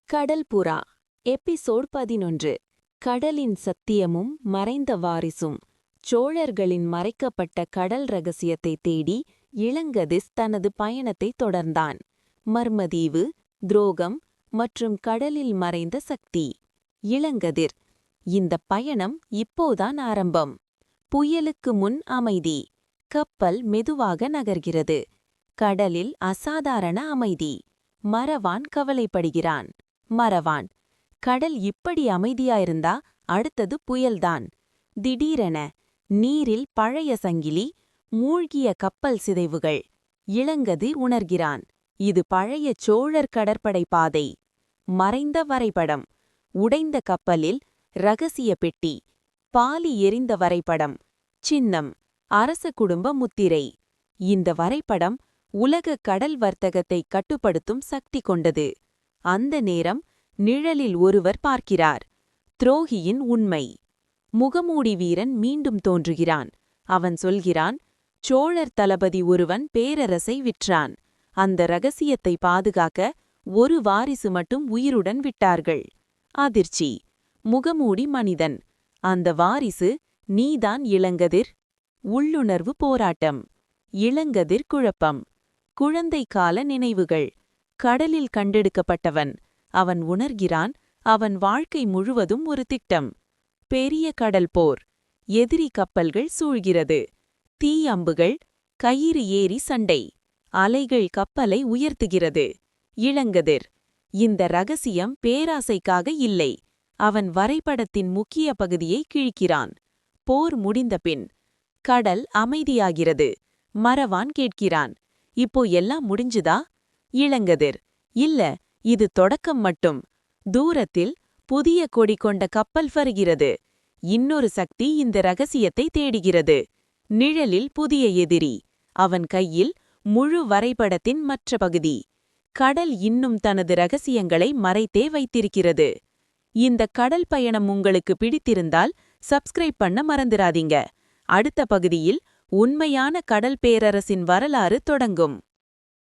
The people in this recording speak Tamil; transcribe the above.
கடல் புறா எபிசோட் 11. கடலின் சத்தியமும் மறைந்த வாரிசும். சோழர்களின் மறைக்கப்பட்ட கடல் ரகசியத்தை தேடி இளங்கதிஸ் தனது பயணத்தை தொடர்ந்தான். மர்மதீவு, துரோகம் மற்றும் கடலில் மறைந்த சக்தி. இளங்கதிர்: இந்த பயணம் இப்போதான் ஆரம்பம். புயலுக்கு முன் அமைதி. கப்பல் மெதுவாக நகர்கிறது. கடலில் அசாதாரண அமைதி. மறவான் கவலைப்படுகிறான். மறவான்: கடல் இப்படி அமைதியாயிருந்தா அடுத்தது புயல்தான். திடீரென நீரில் பழைய சங்கிலி, மூழ்கிய கப்பல் சிதைவுகள். இளங்கதிர் உணர்கிறான், இது பழைய சோழர் கடற்படை பாதை. மறைந்த வரைபடம். உடைந்த கப்பலில் இரகசிய பெட்டி. பாலி எரிந்த வரைபடம். சின்னம்: அரச குடும்ப முத்திரை. இந்த வரைபடம் உலக கடல் வர்த்தகத்தை கட்டுப்படுத்தும் சக்தி கொண்டது. அந்த நேரம் நிழலில் ஒருவர் பார்க்கிறார். துரோகியின் உண்மை. முகமூடி வீரன் மீண்டும் தோன்றுகிறான். அவன் சொல்கிறான், சோழர் தளபதி ஒருவன் பேரரசை விற்றான். அந்த இரகசியத்தை பாதுகாக்க ஒரு வாரிசு மட்டும் உயிருடன் விட்டார்கள். அதிர்ச்சி. முகமூடி மனிதன். அந்த வாரிசு நீதான் இளங்கதிர். உள்ளுணர்வு போராட்டம். இளங்கதிர் குழப்பம். குழந்தை கால நினைவுகள். கடலில் கண்டெடுக்கப்பட்டவன். அவன் உணர்கிறான், அவன் வாழ்க்கை முழுவதும் ஒரு திட்டம். பெரிய கடல் போர். எதிரி கப்பல்கள் சூழ்கிறது. தீ அம்புகள். கயிறு ஏறி சண்டை. அலைகள் கப்பலை உயர்த்துகிறது. இளங்கதிர்: இந்த ரகசியம் பேராசைக்காக இல்லை. அவன் வரைபடத்தின் முக்கிய பகுதியை கிழிக்கிறான். போர் முடிந்தபின் கடல் அமைதியாகிறது. மறவான் கேட்கிறான், இப்போ எல்லாம் முடிஞ்சுதா? இளங்கதிர்: இல்ல, இது தொடக்கம் மட்டும். தூரத்தில் புதிய கொடி கொண்ட கப்பல் வருகிறது. இன்னொரு சக்தி இந்த இரகசியத்தை தேடுகிறது. நிழலில் புதிய எதிரி. அவன் கையில் முழு வரைபடத்தின் மற்ற பகுதி. கடல் இன்னும் தனது இரகசியங்களை மறைத்தே வைத்திருக்கிறது. இந்த கடல் பயணம் உங்களுக்கு பிடித்திருந்தால் சப்ஸ்கிரைப் பண்ண மறந்துடாதீங்க. அடுத்த பகுதியில் உண்மையான கடல் பேரரசின் வரலாறு தொடங்கும்.